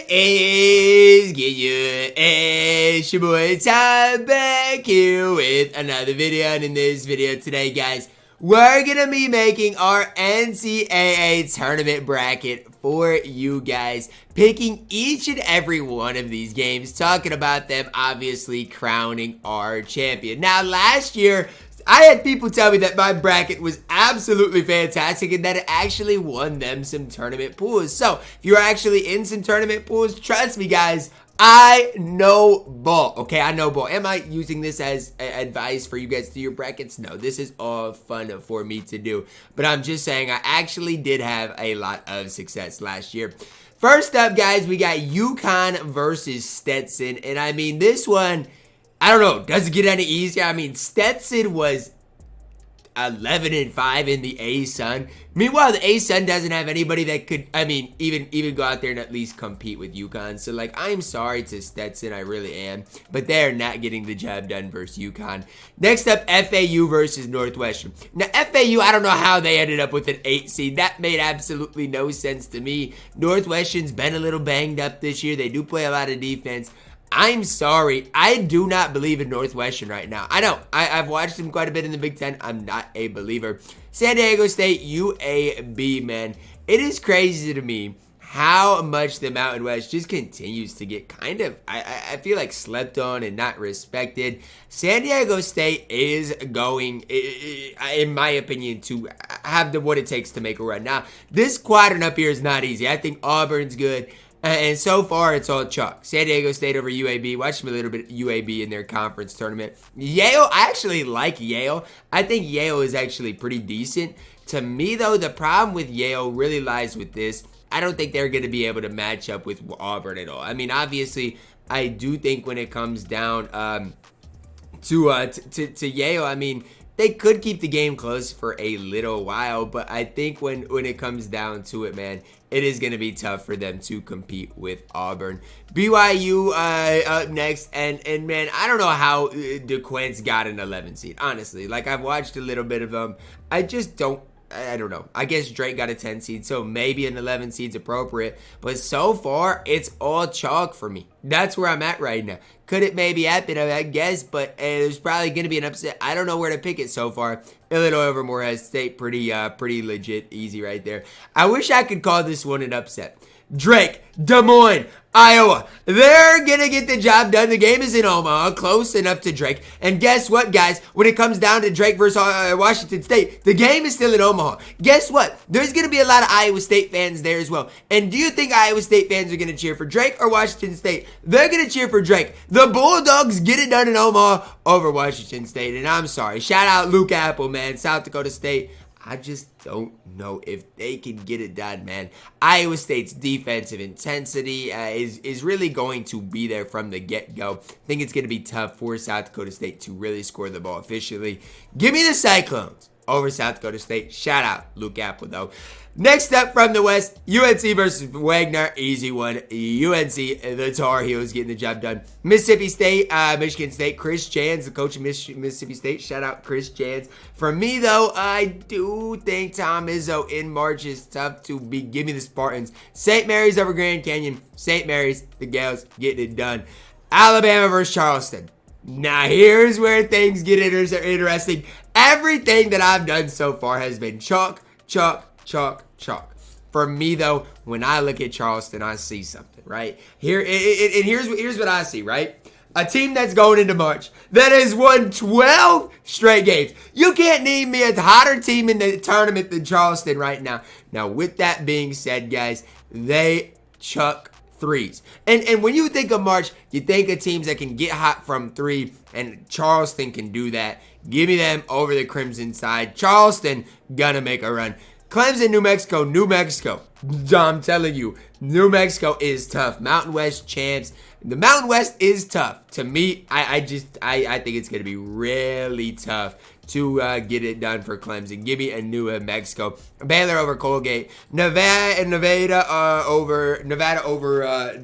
is good? It's your boy Ty back here with another video, and in this video today, guys, we're gonna be making our NCAA tournament bracket for you guys, picking each and every one of these games, talking about them, obviously crowning our champion. Now, last year, I had people tell me that my bracket was absolutely fantastic and that it actually won them some tournament pools. So, if you're actually in some tournament pools, trust me, guys, I know ball. Okay, I know ball. Am I using this as advice for you guys to do your brackets? No, this is all fun for me to do. But I'm just saying I actually did have a lot of success last year. First up, guys, we got UConn versus Stetson. And I mean, this one, I don't know, does it get any easier? I mean, Stetson was 11-5 in the A-Sun. Meanwhile, the A-Sun doesn't have anybody that could, I mean, even go out there and at least compete with UConn. So, like, I'm sorry to Stetson, I really am. But they're not getting the job done versus UConn. Next up, FAU versus Northwestern. Now, FAU, I don't know how they ended up with an 8 seed. That made absolutely no sense to me. Northwestern's been a little banged up this year. They do play a lot of defense. I'm sorry, I do not believe in Northwestern right now. I know, I've watched them quite a bit in the Big Ten. I'm not a believer. San Diego State, UAB, man. It is crazy to me how much the Mountain West just continues to get kind of, I feel like, slept on and not respected. San Diego State is going, in my opinion, to have what it takes to make a run. Now, this quadrant up here is not easy. I think Auburn's good. And so far, it's all chalk. San Diego State over UAB. Watched them a little bit of UAB in their conference tournament. Yale, I actually like Yale. I think Yale is actually pretty decent. To me, though, the problem with Yale really lies with this. I don't think they're going to be able to match up with Auburn at all. I mean, obviously, I do think when it comes down to Yale, I mean, they could keep the game close for a little while, but I think when it comes down to it, man, it is going to be tough for them to compete with Auburn. BYU up next, and man, I don't know how DeQuince got an 11 seed, honestly. Like, I've watched a little bit of them. I just don't. I don't know. I guess Drake got a 10 seed, so maybe an 11 seed's appropriate. But so far, it's all chalk for me. That's where I'm at right now. Could it maybe happen? I guess, but there's probably going to be an upset. I don't know where to pick it so far. Illinois over Morehead State, pretty legit, easy right there. I wish I could call this one an upset. Drake, Des Moines, Iowa. They're going to get the job done. The game is in Omaha, close enough to Drake. And guess what, guys? When it comes down to Drake versus Washington State, the game is still in Omaha. Guess what? There's going to be a lot of Iowa State fans there as well. And do you think Iowa State fans are going to cheer for Drake or Washington State? They're going to cheer for Drake. The Bulldogs get it done in Omaha over Washington State. And I'm sorry. Shout out Luke Apple, man. South Dakota State. I just don't know if they can get it done, man. Iowa State's defensive intensity is really going to be there from the get-go. I think it's going to be tough for South Dakota State to really score the ball efficiently. Give me the Cyclones over South Dakota State. Shout out Luke Apple, though. Next up from the West, UNC versus Wagner. Easy one. UNC, the Tar Heels, getting the job done. Mississippi State, Michigan State. Chris Jans, the coach of Mississippi State. Shout out Chris Jans. For me, though, I do think Tom Izzo in March is tough to beat. Give me the Spartans. St. Mary's over Grand Canyon. St. Mary's, the Gales, getting it done. Alabama versus Charleston. Now, here's where things get interesting. Everything that I've done so far has been chalk, chalk, chalk, chalk. For me, though, when I look at Charleston, I see something, right? Here's what I see, right? A team that's going into March that has won 12 straight games. You can't name me a hotter team in the tournament than Charleston right now. Now, with that being said, guys, they chuck threes. And when you think of March, you think of teams that can get hot from three, and Charleston can do that. Give me them over the Crimson side. Charleston gonna make a run. Clemson, New Mexico, New Mexico. I'm telling you, New Mexico is tough. Mountain West champs. The Mountain West is tough. To me, I think it's going to be really tough to get it done for Clemson. Give me a New Mexico. Baylor over Colgate. Nevada over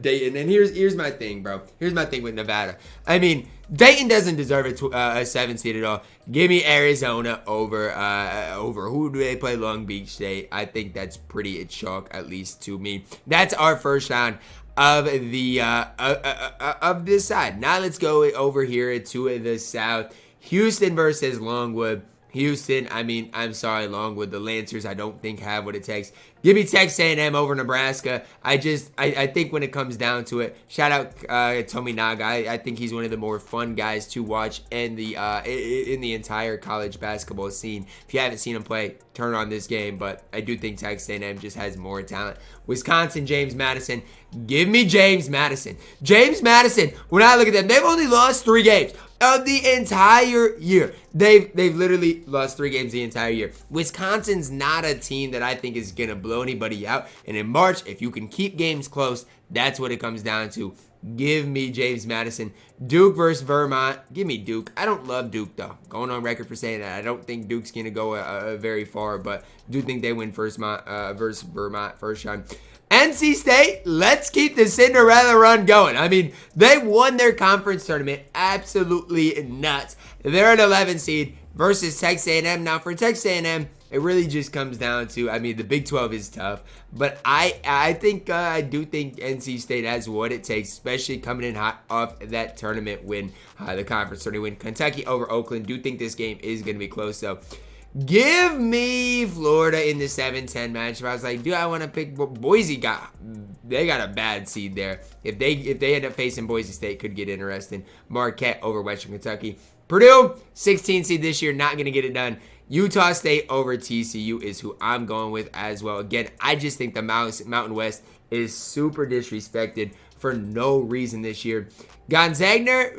Dayton. And here's my thing, bro. Here's my thing with Nevada. I mean, Dayton doesn't deserve a 7 seed at all. Give me Arizona over who do they play? Long Beach State. I think that's pretty chalk, at least to me. That's our first round. of the of this side. Now let's go over here to the South. Houston versus Longwood. Houston, I mean, I'm sorry, Longwood. The Lancers, I don't think have what it takes. Give me Texas A&M over Nebraska. I think when it comes down to it, shout out Tanaka. I think he's one of the more fun guys to watch in the entire college basketball scene. If you haven't seen him play, turn on this game. But I do think Texas A&M just has more talent. Wisconsin, James Madison. Give me James Madison. James Madison, when I look at them, they've only lost 3 games of the entire year. They've literally lost 3 games the entire year. Wisconsin's not a team that I think is going to blow anybody out. And in March, if you can keep games close, that's what it comes down to. Give me James Madison. Duke versus Vermont. Give me Duke. I don't love Duke, though. Going on record for saying that. I don't think Duke's going to go very far, but do think they win versus Vermont first time. NC State, let's keep the Cinderella run going. I mean, they won their conference tournament absolutely nuts. They're an 11 seed versus Texas A&M. Now, for Texas A&M, it really just comes down to, I mean, the Big 12 is tough, but I do think NC State has what it takes, especially coming in hot off that tournament win, the conference tournament win. Kentucky over Oakland. Do think this game is going to be close, though. Give me Florida in the 7-10 matchup. I was like, dude, I want to pick Boise. They got a bad seed there. If they end up facing Boise State, could get interesting. Marquette over Western Kentucky. Purdue, 16 seed this year, not going to get it done. Utah State over TCU is who I'm going with as well. Again, I just think the Mountain West is super disrespected for no reason this year. Gonzaga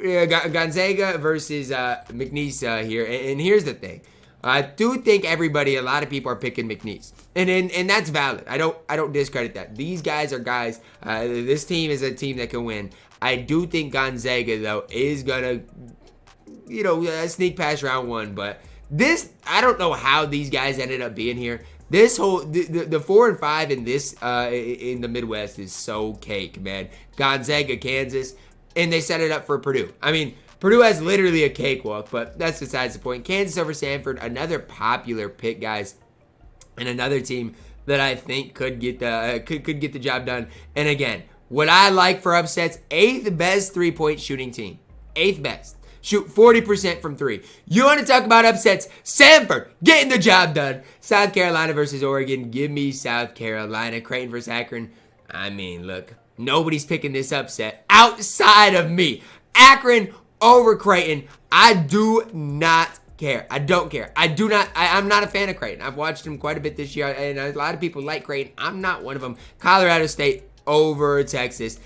versus McNeese here. And here's the thing. I do think a lot of people are picking McNeese, and that's valid. I don't discredit that. These guys are guys. This team is a team that can win. I do think Gonzaga though is gonna, sneak past round 1. But this, I don't know how these guys ended up being here. This whole the 4 and 5 in this in the Midwest is so cake, man. Gonzaga, Kansas, and they set it up for Purdue. I mean, Purdue has literally a cakewalk, but that's besides the point. Kansas over Stanford, another popular pick, guys, and another team that I think could get the job done. And again, what I like for upsets, 8th best 3-point shooting team, 8th best. Shoot 40% from 3. You want to talk about upsets? Stanford getting the job done. South Carolina versus Oregon. Give me South Carolina. Creighton versus Akron. I mean, look, nobody's picking this upset outside of me. Akron over Creighton. I do not care. I don't care. I'm not a fan of Creighton. I've watched them quite a bit this year, and a lot of people like Creighton. I'm not one of them. Colorado State over Texas.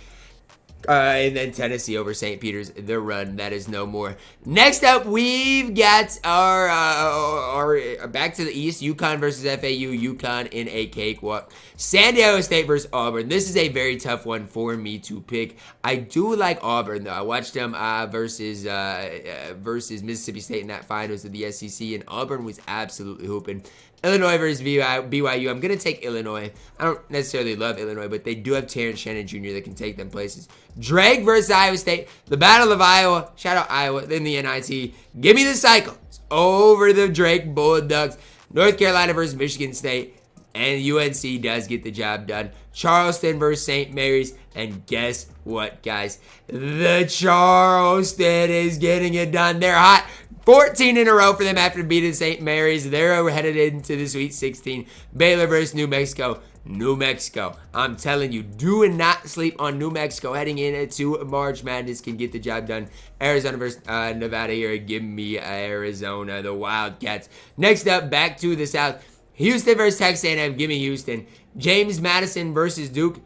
And then Tennessee over St. Peter's. The run, that is no more. Next up, we've got our back to the East. UConn versus FAU. UConn in a cakewalk. San Diego State versus Auburn. This is a very tough one for me to pick. I do like Auburn, though. I watched them versus Mississippi State in that finals of the SEC, and Auburn was absolutely hooping. Illinois versus BYU. I'm going to take Illinois. I don't necessarily love Illinois, but they do have Terrence Shannon Jr. that can take them places. Drake versus Iowa State. The Battle of Iowa. Shout out Iowa. Then the NIT. Give me the Cyclones over the Drake Bulldogs. North Carolina versus Michigan State. And UNC does get the job done. Charleston versus St. Mary's. And guess what, guys? The Charleston is getting it done. They're hot. 14 in a row for them after beating St. Mary's. They're headed into the Sweet 16. Baylor versus New Mexico. New Mexico. I'm telling you, do not sleep on New Mexico heading into March Madness. Can get the job done. Arizona versus Nevada here. Give me Arizona, the Wildcats. Next up, back to the South. Houston versus Texas A&M. Give me Houston. James Madison versus Duke.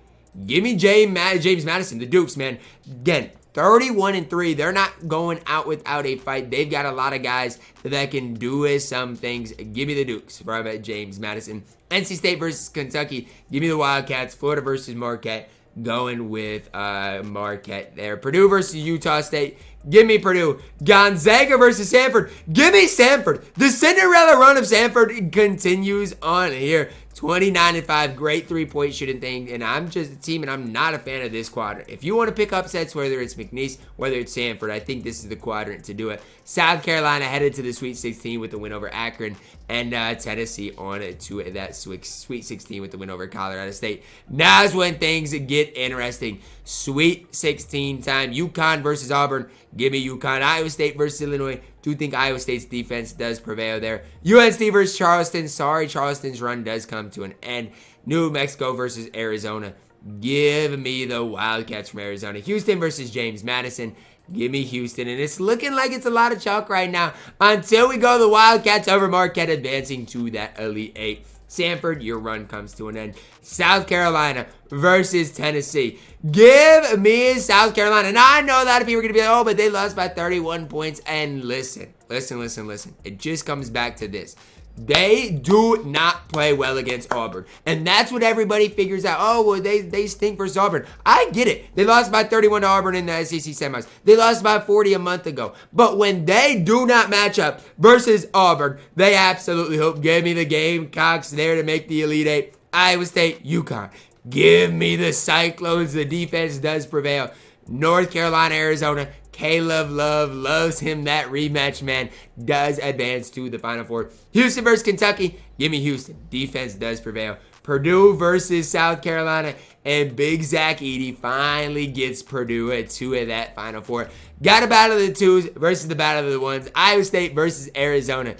Give me James Madison, the Dukes, man. Again, 31-3. They're not going out without a fight. They've got a lot of guys that can do some things. Give me the Dukes from James Madison. NC State versus Kentucky. Give me the Wildcats. Florida versus Marquette. Going with Marquette there. Purdue versus Utah State. Give me Purdue. Gonzaga versus Stanford. Give me Stanford. The Cinderella run of Stanford continues on here. 29-5, great 3-point shooting thing, and I'm just a team, and I'm not a fan of this quadrant. If you want to pick upsets, whether it's McNeese, whether it's Stanford, I think this is the quadrant to do it. South Carolina headed to the Sweet 16 with the win over Akron, and Tennessee on to that Sweet 16 with the win over Colorado State. Now's when things get interesting. Sweet 16 time. UConn versus Auburn. Give me UConn. Iowa State versus Illinois. Do think Iowa State's defense does prevail there. UNC versus Charleston. Sorry, Charleston's run does come to an end. New Mexico versus Arizona. Give me the Wildcats from Arizona. Houston versus James Madison. Give me Houston. And it's looking like it's a lot of chalk right now until we go the Wildcats over Marquette, advancing to that Elite Eight. Samford, your run comes to an end. South Carolina versus Tennessee. Give me South Carolina. Now, I know a lot of people are going to be like, oh, but they lost by 31 points. And listen. It just comes back to this. They do not play well against Auburn. And that's what everybody figures out. Oh, well, they stink versus Auburn. I get it. They lost by 31 to Auburn in the SEC semis. They lost by 40 a month ago. But when they do not match up versus Auburn, they absolutely hope. Give me the Gamecocks there to make the Elite Eight. Iowa State, UConn. Give me the Cyclones. The defense does prevail. North Carolina, Arizona. Caleb Love loves him. That rematch, man, does advance to the Final Four. Houston versus Kentucky. Give me Houston. Defense does prevail. Purdue versus South Carolina. And Big Zach Edey finally gets Purdue at 2 of that Final Four. Got a battle of the 2s versus the battle of the 1s. Iowa State versus Arizona.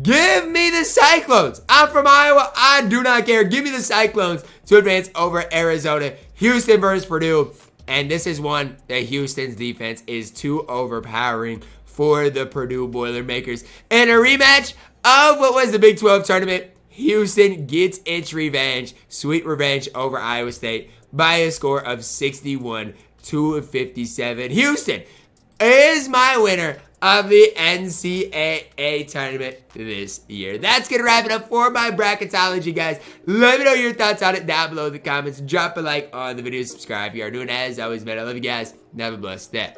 Give me the Cyclones. I'm from Iowa. I do not care. Give me the Cyclones to advance over Arizona. Houston versus Purdue. And this is one that Houston's defense is too overpowering for the Purdue Boilermakers. And a rematch of what was the Big 12 tournament. Houston gets its revenge. Sweet revenge over Iowa State by a score of 61-57. Houston is my winner of the NCAA tournament this year. That's going to wrap it up for my bracketology, guys. Let me know your thoughts on it down below in the comments. Drop a like on the video, subscribe if you are doing as always, man. I love you guys, and have a blessed day.